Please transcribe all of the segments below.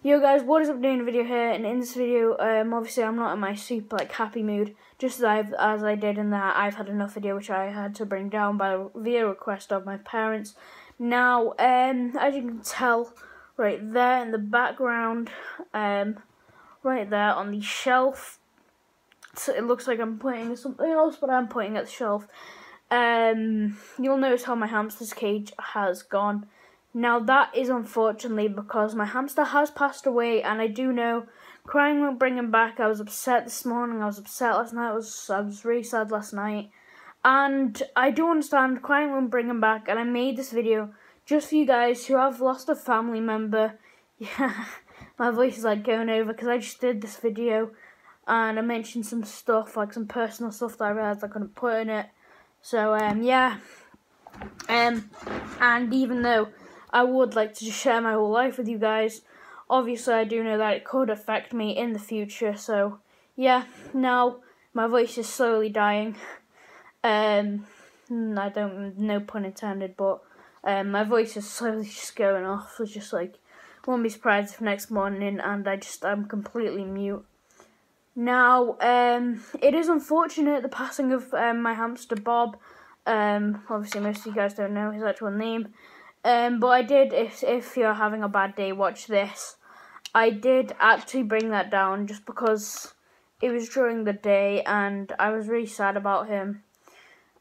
Yo guys, what is up, doing a video here, and in this video, obviously I'm not in my super happy mood, just as I did in that I've had enough video, which I had to bring down via request of my parents. Now, as you can tell, right there in the background, right there on the shelf, so it looks like I'm pointing at something else, but I'm pointing at the shelf. You'll notice how my hamster's cage has gone. Now that is unfortunately because my hamster has passed away, and I do know crying won't bring him back. I was upset this morning, I was upset last night, I was really sad last night, and I do understand crying won't bring him back, and I made this video just for you guys who have lost a family member. Yeah, my voice is like going over because I just did this video and I mentioned some stuff, like some personal stuff that I realised I couldn't put in it. So yeah, and even though I would like to just share my whole life with you guys, obviously I do know that it could affect me in the future. So yeah, now my voice is slowly dying. I don't, no pun intended, but my voice is slowly just going off. It's just like, won't be surprised if next morning and I'm completely mute. Now, it is unfortunate, the passing of my hamster Bob. Obviously most of you guys don't know his actual name. But I did, if you're having a bad day, watch this. I did actually bring that down just because it was during the day and I was really sad about him.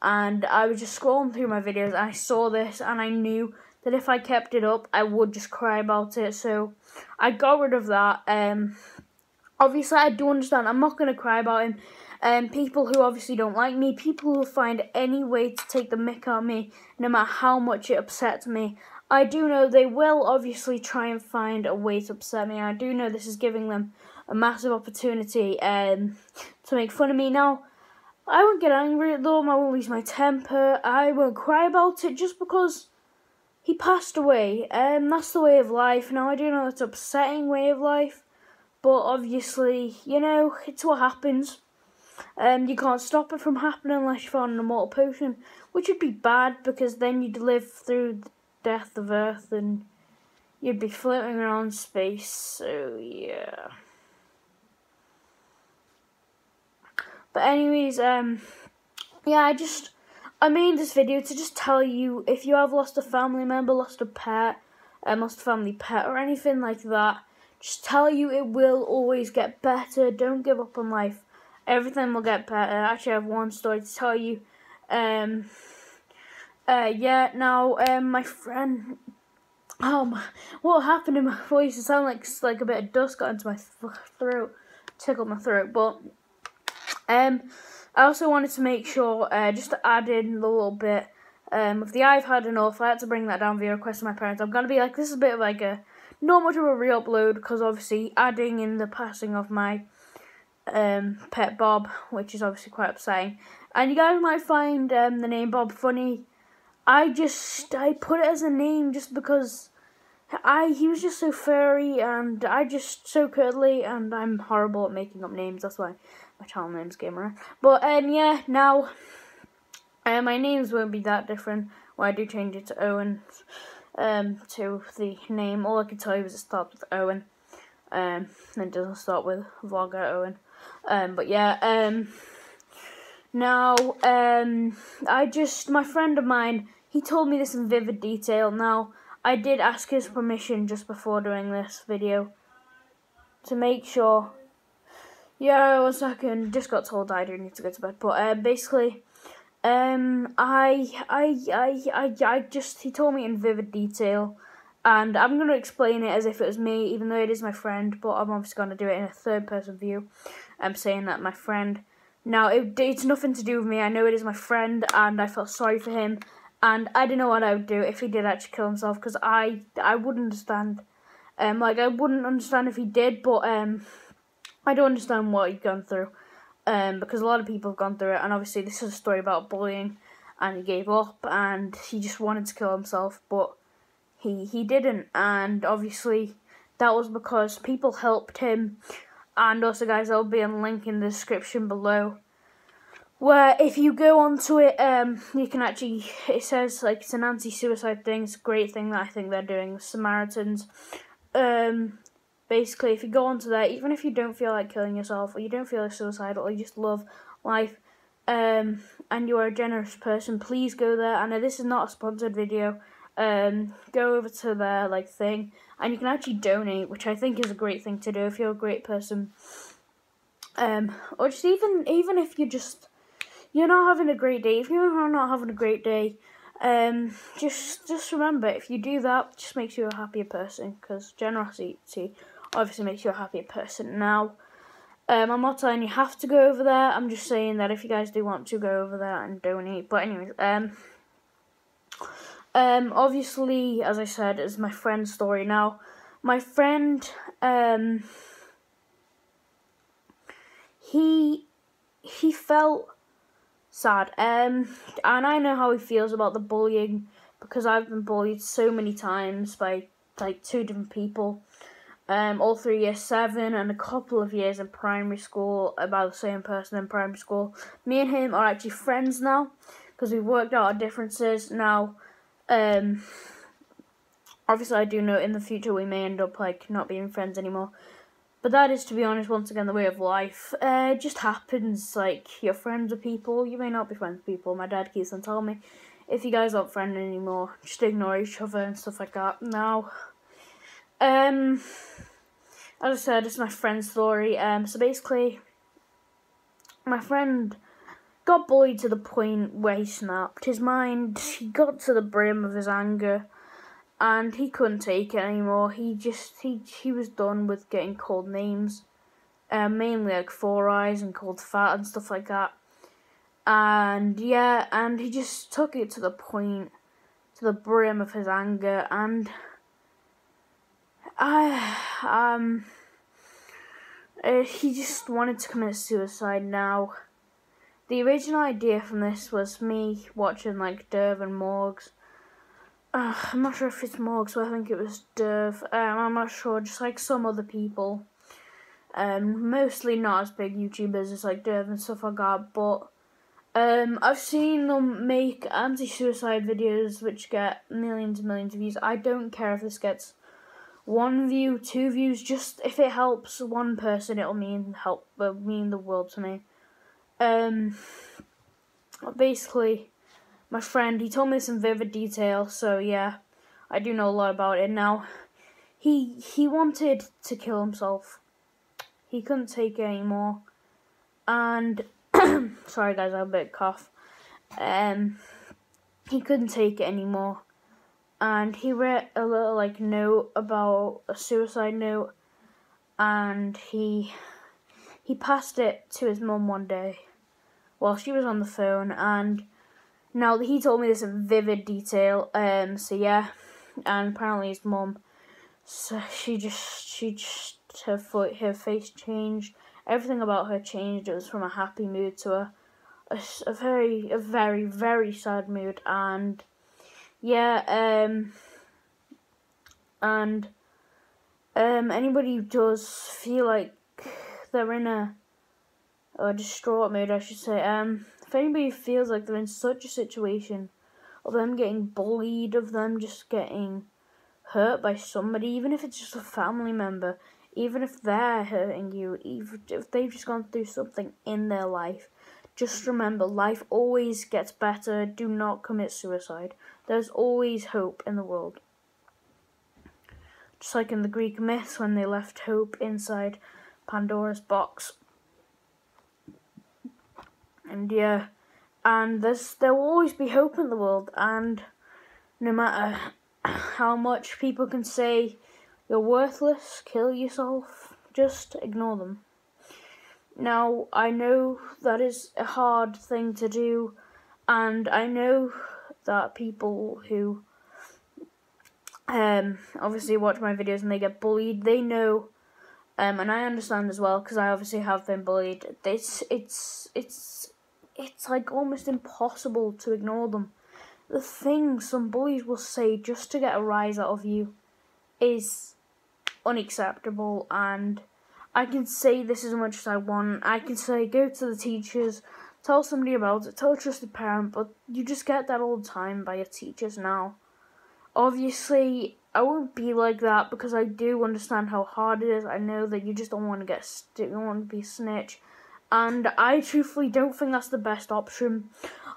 And I was just scrolling through my videos and I saw this and I knew that if I kept it up, I would just cry about it. So I got rid of that. Obviously, I do understand. I'm not going to cry about him. People who obviously don't like me, people who will find any way to take the mick out of me, no matter how much it upsets me, I do know they will obviously try and find a way to upset me. I do know this is giving them a massive opportunity to make fun of me. Now, I won't get angry at them, I won't lose my temper, I won't cry about it just because he passed away. That's the way of life. Now, I do know it's an upsetting way of life, but obviously, you know, it's what happens. You can't stop it from happening unless you found an immortal potion, which would be bad because then you'd live through the death of Earth and you'd be floating around space, so yeah. But anyways, yeah, I made this video to just tell you, if you have lost a family member, lost a pet, lost a family pet or anything like that, just tell you it will always get better. Don't give up on life. Everything will get better. Actually, I have one story to tell you. Yeah, now, my friend, what happened in my voice? It sounded like a bit of dust got into my throat, tickled my throat, but, I also wanted to make sure, just to add in a little bit, of the I've had enough. I had to bring that down via request of my parents. I'm going to be like, this is a bit of like not much of a re-upload, because obviously adding in the passing of my pet Bob, which is obviously quite upsetting, and you guys might find the name Bob funny. I put it as a name just because he was just so furry and so cuddly, and I'm horrible at making up names. That's why my channel name's Gamer. But yeah, now my names won't be that different. Well, I do change it to Owen, to the name. All I can tell you is it starts with Owen, and it doesn't start with Vlogger Owen. But yeah, now, my friend of mine, he told me this in vivid detail. Now, I did ask his permission just before doing this video to make sure. Yeah, 1 second, just got told I do need to go to bed. But basically, he told me in vivid detail, and I'm gonna explain it as if it was me, even though it is my friend. But I'm obviously gonna do it in a third-person view. I'm saying that my friend. Now, it's nothing to do with me. I know it is my friend, and I felt sorry for him, and I don't know what I would do if he did actually kill himself, because I wouldn't understand. I wouldn't understand if he did, but I don't understand what he'd gone through, because a lot of people have gone through it, and obviously this is a story about bullying, and he gave up, and he just wanted to kill himself, but he didn't, and obviously that was because people helped him. And also, guys, there'll be a link in the description below where if you go onto it, you can actually, it says, like, it's an anti-suicide thing. It's a great thing that I think they're doing. Samaritans, basically, if you go onto there, even if you don't feel like killing yourself, or you don't feel like suicidal, or you just love life, and you are a generous person, please go there. I know this is not a sponsored video. Go over to their thing, and you can actually donate, which I think is a great thing to do if you're a great person. Or just even if you're not having a great day, if you're not having a great day, just remember, if you do that, it just makes you a happier person, because generosity obviously makes you a happier person. Now, I'm not saying you have to go over there. I'm just saying that if you guys do want to, go over there and donate. But anyways, obviously, as I said, it's my friend's story. Now, my friend, he felt sad, and I know how he feels about the bullying, because I've been bullied so many times by 2 different people, all through year 7 and a couple of years in primary school, about the same person in primary school. Me and him are actually friends now, because we've worked out our differences. Now, obviously I do know in the future we may end up not being friends anymore. But that is, to be honest, once again, the way of life. It just happens, you're friends with people, you may not be friends with people. My dad keeps on telling me, if you guys aren't friends anymore, just ignore each other and stuff like that. Now, as I said, it's my friend's story. So basically, my friend got bullied to the point where he snapped. His mind, he got to the brim of his anger, and he couldn't take it anymore. He was done with getting called names, mainly 4 eyes and called fat and stuff like that. And yeah, and he just took it to the point, to the brim of his anger, and he just wanted to commit suicide. Now, the original idea from this was me watching Derv and Morgs. I'm not sure if it's Morgs, but I think it was Derv. I'm not sure, just some other people. Mostly not as big YouTubers as Derv and stuff like that, but I've seen them make anti-suicide videos which get millions and millions of views. I don't care if this gets 1 view, 2 views, just if it helps one person, it'll mean the world to me. Basically, my friend, he told me this in vivid detail, so yeah, I do know a lot about it. Now, he wanted to kill himself. He couldn't take it anymore, and sorry guys, I have a bit of cough. He couldn't take it anymore, and he wrote a little note, about a suicide note, and he passed it to his mum one day while she was on the phone. And now, he told me this in vivid detail, so yeah, and apparently his mum, so she just her face changed, everything about her changed. It was from a happy mood to a very, very sad mood. And yeah, anybody who does feel like they're in a distraught mood, I should say, if anybody feels like they're in such a situation of them getting bullied, of them just getting hurt by somebody, even if it's just a family member, even if they're hurting you, even if they've just gone through something in their life, just remember, life always gets better. Do not commit suicide. There's always hope in the world. Just like in the Greek myths, when they left hope inside Pandora's box. And yeah, and there will always be hope in the world, and no matter how much people can say you're worthless, kill yourself, just ignore them. Now, I know that is a hard thing to do, and I know that people who obviously watch my videos and they get bullied, they know, and I understand as well, because I obviously have been bullied. It's almost impossible to ignore them. The things some bullies will say just to get a rise out of you is unacceptable, and I can say this as much as I want. I can say go to the teachers, tell somebody about it, tell a trusted parent, but you just get that all the time by your teachers now. Obviously, I won't be like that because I do understand how hard it is. I know that you just don't want to you don't want to be a snitch. And I truthfully don't think that's the best option.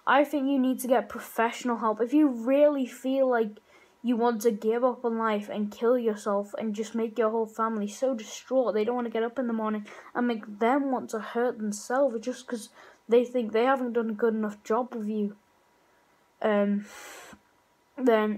I think you need to get professional help. If you really feel like you want to give up on life and kill yourself and just make your whole family so distraught they don't want to get up in the morning and make them want to hurt themselves just because they think they haven't done a good enough job with you, then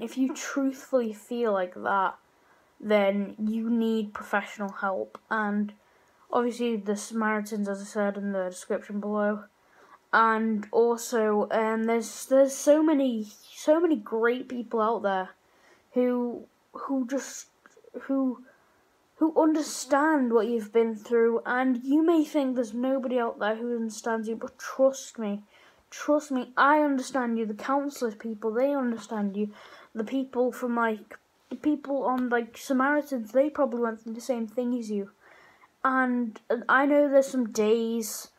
if you truthfully feel like that, then you need professional help. And obviously the Samaritans, as I said in the description below. And also, there's so many great people out there who understand what you've been through. And you may think there's nobody out there who understands you, but trust me, I understand you. The counselors people, they understand you. The people from the people on Samaritans, they probably went through the same thing as you. And I know there's some days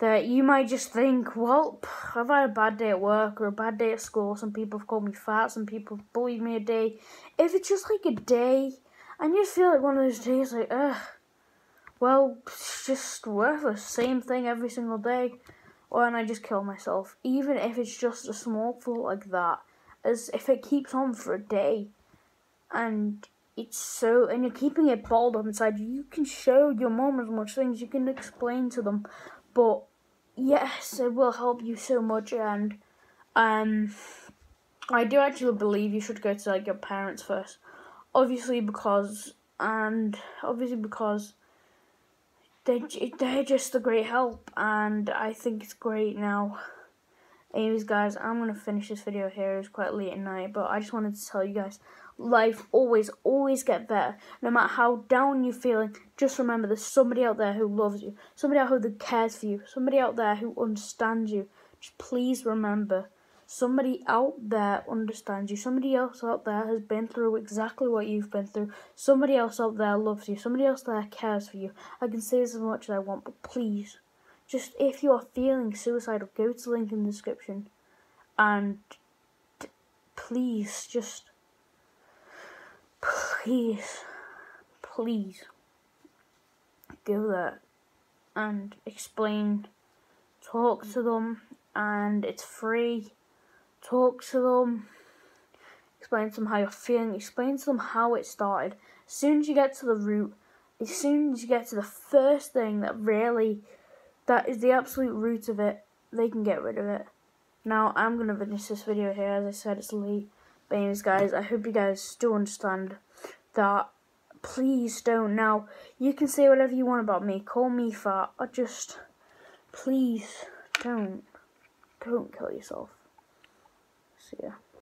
that you might just think, well, I've had a bad day at work or a bad day at school. Some people have called me fat. Some people have bullied me a day. If it's just like a day, and you feel like one of those days, like, well, it's just worthless. Same thing every single day. Or and I just kill myself. Even if it's just a small thought like that, as if it keeps on for a day, and you're keeping it bottled up inside you can show your mom as much things, you can explain to them, but yes, it will help you so much. And I do actually believe you should go to your parents first, obviously because they're just a great help, and I think it's great now. Anyways, guys, I'm going to finish this video here. It's quite late at night, but I just wanted to tell you guys, life always get better. No matter how down you're feeling, just remember there's somebody out there who loves you, somebody out there who cares for you, somebody out there who understands you. Just please remember, somebody out there understands you. Somebody else out there has been through exactly what you've been through. Somebody else out there loves you. Somebody else there cares for you. I can say this as much as I want, but please, just if you are feeling suicidal, go to the link in the description and please, just please go there and explain, talk to them, and it's free. Talk to them, explain to them how you're feeling, explain to them how it started. As soon as you get to the root, as soon as you get to the first thing that is the absolute root of it, they can get rid of it. Now, I'm going to finish this video here. As I said, it's late. But anyways, guys, I hope you guys do understand that. Please don't. Now, you can say whatever you want about me. Call me fat. Or just, please, don't kill yourself. See ya.